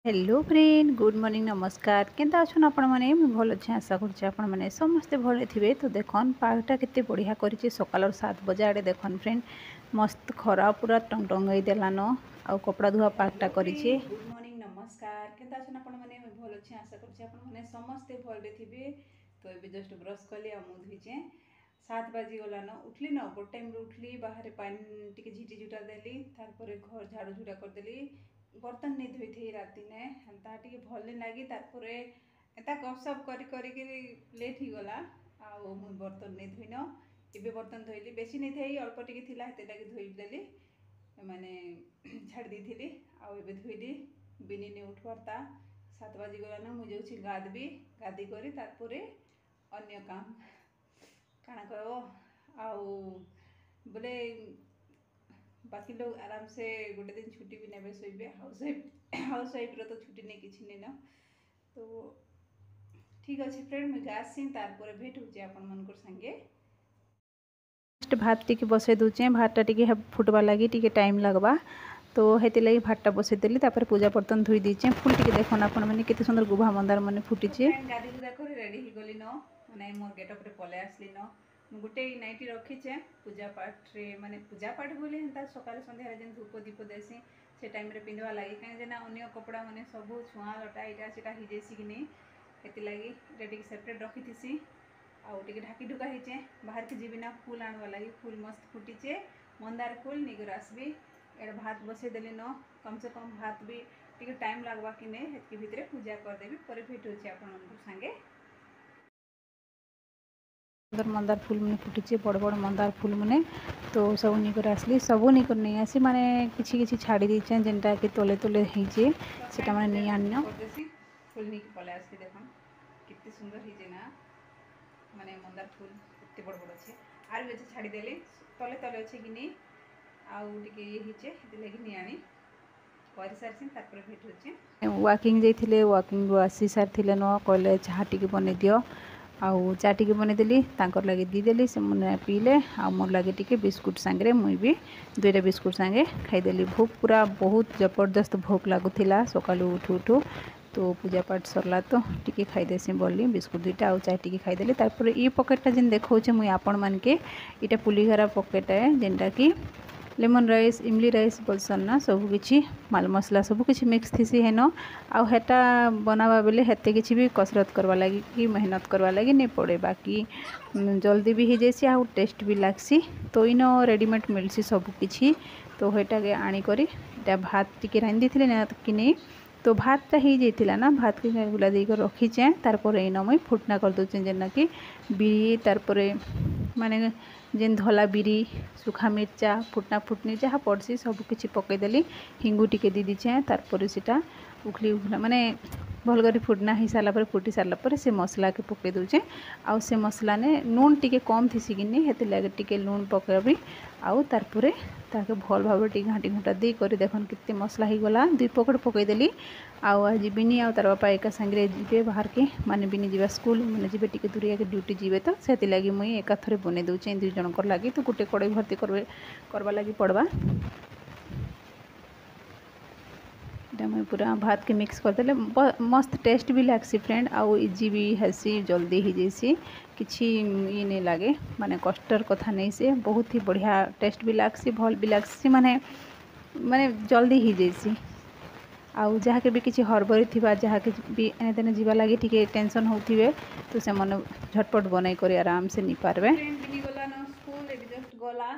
Hello friend good morning नमस्कार Kenta अच्छन आपण मैंने भल अच्छे आशा करुच्छे आपण मैंने समस्ते भले थे। तो देखन पागटा केते बढ़िया करिछि सकाल 7 बजे आड़े देखन फ्रेंड मस्त खरा पूरा टंग टंगाई देलान आउ कपड़ा धुआ पागटा करिछि। गुड मॉर्निंग नमस्कार केंता अच्छन आपण मैंने भल अच्छे आशा करुच्छे आपण मैंने समस्ते भले थे। तो ये जस्ट ब्रश कली आ मुँह धुचे 7 बाजी गलान उठली न गोटे टाइम उठली बाहर पानी टिके झिटी झुटा देली तारपरे घर झाड़ू झुड़ा करदेली बर्तन नहीं धोई थी राति ने हेल्ता टी भल लगी तारपरे एता गपसप करी लेट ही गला आउ मु बर्तन नहीं धोइन ए बर्तन धोइली बेसी नहीं थी अल्प टी थिला हेते लगी धोईदेली माने छाड़ दी थी आउ ए धोइली बिनी नहीं उठवारता 7 बाजी गलान मुझे गाधबी गाधी करी तारपरे अन्य काम काना कह आउ बोले बाकी लोग आराम से गोटे दिन छुट्टी भी नेबे सोइबे हाउस वाइफ रो तो छुट्टी नहीं किछि नहीं न। तो ठीक अच्छे फ्रेंड मुझे आसी तार भेट हो आपण मन संगे भात टी बसई दूचे भातटा टी फुटवा लगी टी टाइम लगवा तो हेती लगी भातटा बसई देली तापर पूजा बर्तन धोई दीचे फुल टी देखन आपण मैंने केते सुंदर गुभा मंदार मैंने फुटीचे गाड़ी गुदा कर रेडी ही गली न माने मोर गेटअप रे पले आसली न गोटे नाइटी रखीचे पूजा पाठ रे माने पूजा पाठ बोले हेन्ता सकाल संध्या जेन धूप दीप देसी से टाइम रे पिंधवा लगी कहीं अन्य कपड़ा माने सब छुआ लटा इटा सेटा ही जैसी कि नहीं हेती लगी रेडी सेपरेट रखी थी आउ टे ढाकी ढुका होचे बाहर के जीविना फूल आणवा लगी फूल मस्त फुटीचे मंदार फूल निगर आसबी एड भात बसई देली न कम से कम भात भी टे टाइम लगवा कि नहीं हेतकी भितर पूजा करदेवी पर भेट होचे आपण संगे सुंदर मंदार फूल मैंने फुटी बड़ बड़ मंदार फूल मैंने तो सब निकर आसली सब निकर नहीं आसी माने किछि किछि छाड़ी दीचे जेनटा कि तले तले होइचे सेटा माने नहीं आनियो फूल नहीं पले आसली देखन कितने सुंदर होइचे ना माने मंदार फूल कितने बड़ बड़ अच्छे आर भी अच्छे छाड़ी देले तले तले अच्छे कि नहीं आउ टिके ये होइचे हेति लागि नहीं आनी कर सारसिन तापर भेट होचे वाकिंग जाइथिले वाकिंग रो आसी सारथिले न कहले चाहा टिके बने दियो आउ चा टी बनईदेली लगे दीदेली से मैंने पीले आ मोर लगे टी बिस्कुट सांगे मुई भी 2टा बिस्कुट सांगे खाईदेली भूख पूरा बहुत जबरदस्त भूख लगुला सका उठू उठू तो पूजा पाठ सरला तो टी खाईदेसी बोली बिस्कुट 2टा आउ चा टी खाईदेली तारपर ये पकेटा जेन देखा मुई आपण मान के इटा पुलीघरा पकेट है जेनटा कि लेमन राइस इमली राइस बोलसन ना सबकि माल मसला सबकि मिक्स थी हेन आटा बनावा बेले हेते किसी भी कसरत करवा लगी कि मेहनत करवा लगी नहीं पड़े बाकी जल्दी भी हो जाए आउ टेस्ट भी लगसी तो इन रेडीमेड मिलसी सबकि तो हेटा के आनिकरी भात टी रांधि थी ना कि नहीं तो भातटा हो जाता ना भात के गुला देकर रखीचे तारपर इन मुई फुटना कर दूचे जेना कि बिरी तारपर माने जेन धला बिरी सुखा मिर्चा फुटना फुटनी जहाँ पड़सी सबकि पकईदेली हिंगू टी दी दीचे तारपर सीटा उखली उखला माने भल कर फुटना हो सारापर फुटी सारापर से मसला के पकई दूचे आउ से मसला ने नून टी कम थी कि नहीं लगे टी लुण पकबी आउ तारपर ताके भल भाव घाटी घुटा दे कर देखन कितने मसला हो गला 2 पकेट पकईदेली आउ आज बिनी आउ तार बापा एका सांगे जीवे बाहर के माने बिनी जीवा स्कूल मैंने जी टी दूरिया के ड्यूटी जीवे तो से लगी मुई एका थरे बने दूचे 2 जन लगी तो गोटे कड़ई भर्ती करवा लगी पड़वा मुझे पूरा भात के मिक्स करदे मस्त टेस्ट भी लगसी फ्रेंड आउ इजी भी हेसी जल्दी ही जैसी किसी ये नहीं लगे माने कष्टर कथा नहीं से बहुत ही बढ़िया टेस्ट भी लगसी भल भी लगसी माने माने जल्दी ही जैसी आउ जहाँ के भी किसी हरबरी थी जहाँ के भी एने तेने जीवा लगे टी टेंशन होते तो से मन झटपट बनई कर आराम से नहीं पारबे गला न स्कूल जस्ट गला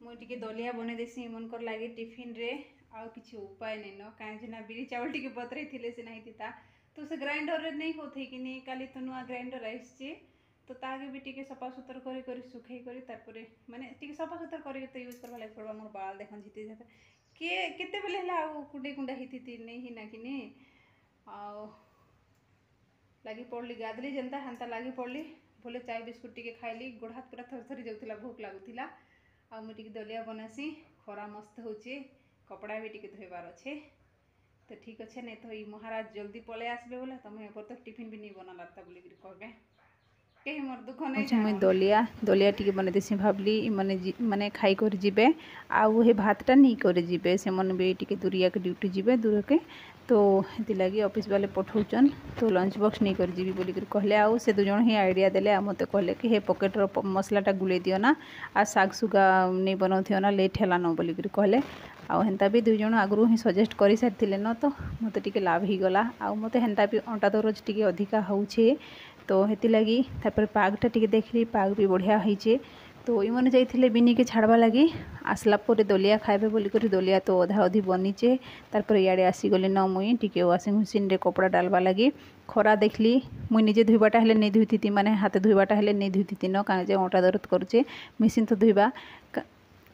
मुझे दलिया बने देसी मनकर लगे टिफिन रे आउ किसी उपाय नहीं न कहीं बिरी चावल टी बतरे थे से नहीं था तो से ग्राइंडर रे नहीं होते कि नहीं काली तो नुआ ग्राइंडर आसी तो ताके भी टी सफा सुतर कर सुखई कर तारपर माने टी सफा सुतर कर तो यूज करवा लगे पड़ा मोर बाल देखन जीते जाते किए केते बेले हला आउ कुंडे कुंडा ही नहीं ही ना कि नहीं आउ लगी पड़ली गाधली जनता हांता लगी पड़ली बोले चाय बिस्कुट टी खाइली गोड़ हाथ पूरा थर थरी जाऊला भूख लगुला आ मुझे दलिया बनासी खरा मस्त होचे कपड़ा भी टी धोबार अच्छे तो ठीक अच्छे नहीं तो ये महाराज जल्दी पले आसबे बोला तुम तो टिफिन भी नहीं बना लगता बोली कहबे कहीं मोर दुख नहीं मुझे दलिया टी बने देसी भावली माने माने खाई कर जीवे आउ हे भातटा नहीं करे जीवे से मन भी टी दूरिया के ड्यूटी जीवे दूर के तो हेती लगी ऑफिस वाले पठाउछन तो लंच बॉक्स नहीं कर जीवी बोली कहले आउ से दु जण ही आइडिया देले आ मते कहले कि हे पॉकेट रो मसलाटा गुले दियो ना आ साग सुगा नहीं बनाउथियो ना लेट हैला न बोली कहले आउ हेंता भी दु जण आगु ही सजेस्ट करि सारथिले न तो मते टिके लाभ ही गला आउ मते हेंता भी अंटा दरज टिके अधिका होउछे तो हेती लगी तापर पागटा टिके देखली पाग भी बढ़िया होइछे तो इमने जाइथिले बिनी के छाड़वा लगी आसला पर दलिया खाइबे बोली करी दलिया तो अधा अधी बनीचे तार इे आसीगली न मुई टिके वाशिंग मशीन रे कपड़ा डालवा लगी खरा देखली मुई निजे धुईबाटा हेले नहीं धुईथी माने हाथ धुईबाटा हेले नहीं धुईथी न कहीं अंटा दर्द करुचे मेसीन तो धुईबा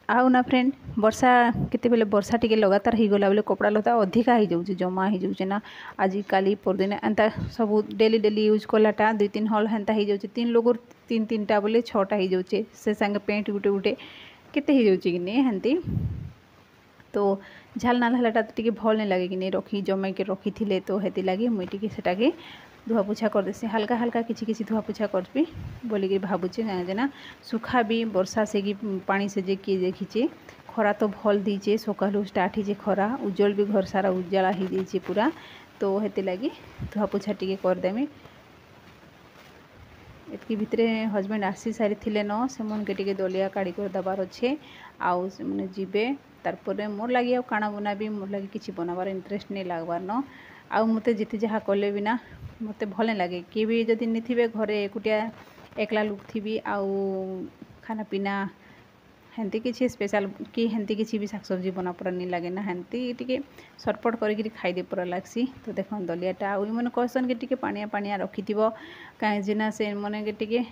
आउ ना फ्रेंड वर्षा केते बेले वर्षा टिके लगातार ही गला बेले कपड़ा लता अधिका ही जाउची जमा ही जाउची ना आज काली परदिन एंता सब डेली डेली यूज कलाटा 2-3 हल हेंता ही जाउची 3 लोग 3-3टा बोले 6टा ही जाउची से संगे पेंट गुटे गुटे केते ही जाउची कि नहीं हेंती तो झाल नाल हलाटा तो टिके भल नहीं लगे कि नहीं रखी जमे के रखी थिले तो हेती लगी मुई टिके सेटा के धुआ पोछा कर देसी हल्का हल्का किछि धुआ पोछा करबी बोली कि भाबुचे ना सुखा भी वर्षा से कि पानी से जे किए देखीचे खरा तो भल दीचे सकालू स्टार्ट ही खरा उज्जवल भी घर सारा उज्जला ही दीचे पूरा तो हेती लगी धुआ पोछा टिके करदेमी एतकी भितरे हजबैंड आसी सारी थिले न से मन के टिके दलिया काढ़ी कर दबार अच्छे आउ से माने जीवे तारपरे मोर लगी आ काना बनाबी मोर लगी किछि बनाबार इंटरेस्ट नहीं लागबार न आउ मते जिते जहाँ कले भी ना मते भल लगे किए भी जदि नहीं थिबे घरे एकुटिया एकला लुक थी आउ खाना पीना हेंती किसी स्पेशल कि हेंती किसी भी शाकसब्जी बना पूरा नहीं लगे ना हेंती टिके सटपट करके खाईदे पूरा लगसी तो देख दलियाटा आउ मैंने कहसन कि टिके पानिया पानिया रखी कहीं जिना से मन के टिके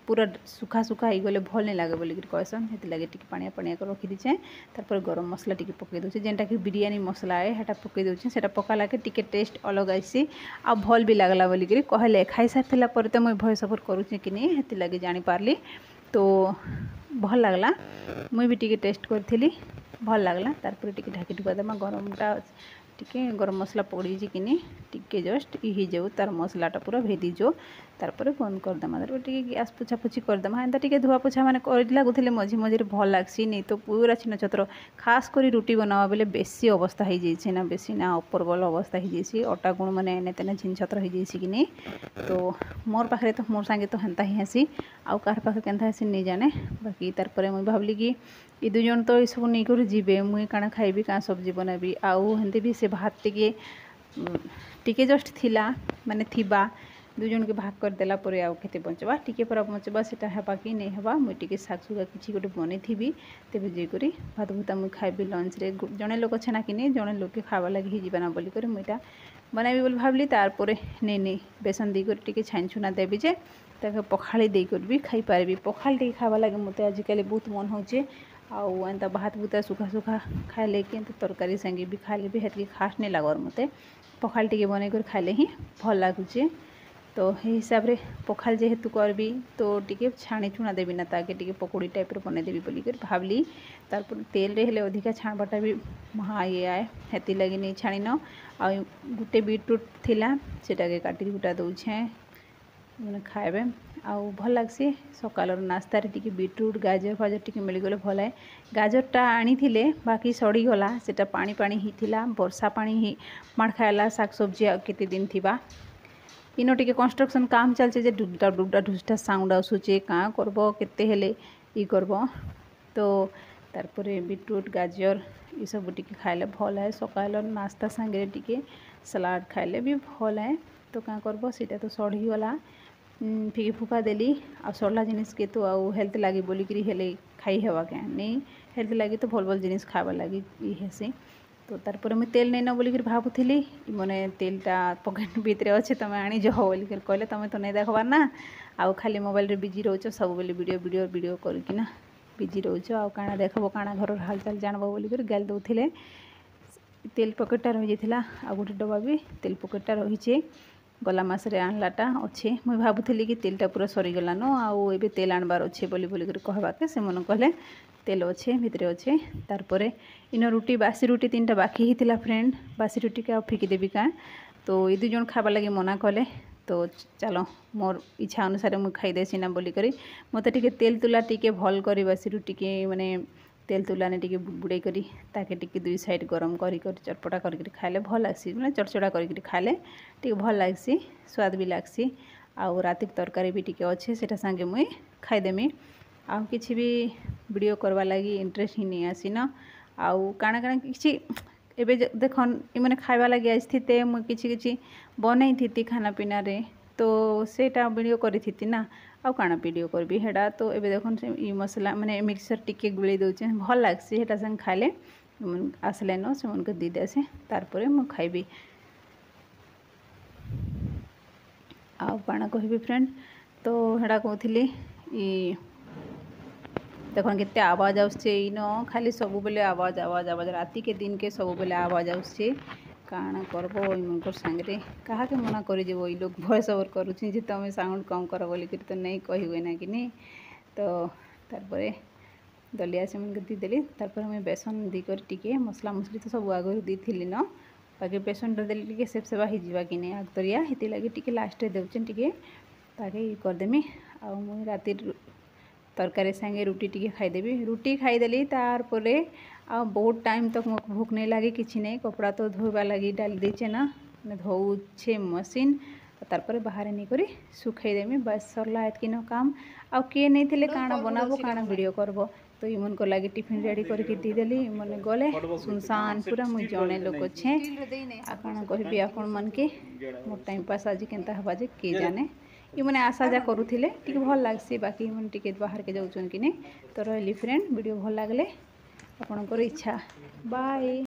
पूरा सुखा सुखा ही गले भल नहीं लगे बोलिक कहसन हेती लगे टिके पानिया पानिया कर रखी दीचे तार गरम मसला टिके पकई दूचे जेनटा कि बिरयानी मसला है हेटा पकई दूचे सेटा पकाला के टिके टेस्ट अलग आसी आ भल भी लगला बोलिक कहले खाई सारा पर तो मुझे भॉइस ओवर करुचे कि नहीं हेती लगे जानी पारली तो भल लगला मुई भी टिके टेस्ट करी भल लगला तारपर टिके ढाकी ढुका देमा गरमटा टिके गरम मसला पड़ी कि नहीं टिके जस्ट ही जाऊ तार मसलाटा पूरा भेदी जो तारपर बंद करदेमा तार टिके गैस पोछा पोछी करदेमा एंता टिके धुआ पोछा माने कर लगुले मझे मझे भल लगसी नहीं तो पूरा छिन्न छत्र खास करी रुटी बनावा बेले बेसी अवस्था हो जाइए ना बेसी ना उपरबल अवस्था हो जाइए अटा गुण मैंने एने तेने छिन्न छत्र हो जाइए कि नहीं तो मोर पाखे तो मोर सांगे तो हेंता ही हेसी आउ कार पाखे केंता हेसी नहीं जाने बाकी तारपर मुई भावली कि ये दु जन तो ये सब नहीं कर जीवे मुई काना खाइबी का सब्जी बनाबी आउ हेंते भी से भात टिके जस्ट थिला माने थिबा दु जन के भाग कर देला परे आउ केते बचबा टिके पर बचबा सेटा हेबा कि नहीं हेबा मुई टिके साग सुगा किछि गोटे बनै थिबी तेबे जे करी भात भुता मुई खाइबी लंच रे जने लोक छे ना कि नहीं जने लोक के खावा लगी ही जीवाना बोली कर मुईटा बनाबी बोली भाबली तारपरे नहीं बेसन दी कर टिके छाइन छुना देबी जे ताके पखाली दे कर भी खाई पारबी पखाल टिके खावा लगे मते आजिकल बहुत मन होचे आउ एंता भात भुता सुखा सुखा खाइले कि तरकारी संगे भी खाइले भी हेतकी खास नहीं लगवार मते पखाल टिके बनै कर खाइले ही भल लागुचे तो हिसाब रे पखाल जेहेतु करबी तो टिके छाणी छुणा देबी ना ताके टिके पकोड़ी टाइप रे बनै देबी बोली कर भावली तारपर तेल रे हेले अधिका छाणबाटा भी महा ये आए हेती लगी नहीं छाणी न आ गुटे बीटरूट थिला सेटा के काटी गुटा दउछे मैंने खाइबे आउ भल लगसी सकाल नास्ता टिके बीटरूट गाजर फाजर टिके मिलगले भल है गाजरटा आनी थिले बाकी सड़ी गला सेटा पानी पानी ही थिला वर्षा पानी ही माड़ खाइला साग सब्जी केते दिन थिबा इनो टिके कंस्ट्रक्शन काम चलचे जे डुबटा डुबटा ढुसटा साउंड आसुचे का करब केते हेले ई करब तो तारपरे बीटरूट गाजर ये सब टिके खाइले भल है सकाल नास्ता संगे टिके सलाद खाइले भी भल है तो क्या करब सीटा तो सड़ी गला फिकी फुका देली आ सड़ला जिनिस के तो आउ हेल्थ लगी बोलिक हेले खाई हेबा क्या नहीं हेल्थ लगी तो भल भल जिनिस खावा लगी हेसी तो तारपर मुझे तेल नहीं न बोलिक भावुली मैंने तेलटा पकेट भितर अच्छे तुम आनी जह बोलिक कहले तुम तो नहीं देखबार ना आउ खाली मोबाइल रे बिजी रोच सब बेले वीडियो वीडियो वीडियो करकिना बिजी रोच आउ काना देखब काना घर हालचाल जानब बोलिक गाल दौले तेल पकेटा रही जाता आ गोटे डब्बा भी तेल पकेटा रही गला मसरे आनलाटा अच्छे मुझे भावुली कि तेलटा पूरा सरीगलान आउ ए तेल आनबार अच्छे बोली कहवाके से मन कहले तेल अच्छे भितर अच्छे तारपरे इन रुटी बासी रुटी 3टा बाकी ही फ्रेंड बासी रुटी के फिकी देवी क्या तो ये 2 जन खावा लगे मना कले तो चलो मोर इच्छा अनुसार मुझे खाईदेसी ना बोलिक मत टे तेल तुला टे भल कर बासी रुटी के माने तेल तुलाने टिके बुड़े करी ताके टिके दुई साइड गरम करी चटपटा करके खाइले भल लागसी मतलब चटचटा करके खाइले टिके भल लागसी स्वाद भी लागसी आउ राति तरकारी भी टिके अच्छे सेटा संगे मुई खाइदेमी आउ किछि भी वीडियो करवा लगी इंटरेस्ट ही नहीं आसीन आउ काଣା काଣା किछि एबे देखन इमने खाइबा लगी आइथिते मुई किछि किछि बनई थिति खाना पीना रे तो सेटा वीडियो करी थिति ना आउ काଣା वीडियो करबी हेडा तो एबे देखन से ई मसला माने मिक्सर टिके गुले दउचे भल लागसी हेटा संग खाइले आसले न से मन के दी देसे तार परे मु खाइबी आउ काଣା कहबी फ्रेंड तो हेडा कहथिली ई देखन केते आवाज आउछे इन खाली सब बेले आवाज आवाज आवाज राति के दिन के सब बेले आवाज आउछे काଣା करबो इमनकर संगे कहा के मना करी जेबो ई लोग वॉइस ओवर करूछि जे तमे साउंड कम कर बोली कि तो नहीं कहि होय ना कि नहीं तो तार परे दलिया से मन के दी देली तार परे मैं बेसन दी कर टिके मसला मसली तो सब आगर दी थिली न बाकी बेसन देली टिके सेब सेबा ही जीवा कि नहीं आगतरिया हेती लगी टिके लास्ट रे देउछन टिके ताके ई कर देमी आ मु राति तरकारी संगे रुटी टिके खाईदेवी रुटी खाईदेली तार परे आ बहुत टाइम तक मोक भूख नहीं लगे किसी नहीं कपड़ा तो धोबा लगी डाल देचे ना धोछे मशीन तार परे बाहर नहीं करी सुखाई देमी बस सरला एतकी न काम आ किए नहीं थिले काଣା बनाबो काଣା वीडियो करबो तो इमन को लगे टिफिन रेडी करके दी देली इमन गले सुनसान पूरा मुई जणे लोक छे आ काଣା कहबी आपन मन के मोर टाइम पास आज केनता हबा जे के जाने इमने आशा जा करूथिले टिके भल लागसी बाकी इमन टिके बाहर के जाउछन कि नहीं तो रहली फ्रेंड वीडियो भल लागले आपनकर इच्छा बाय।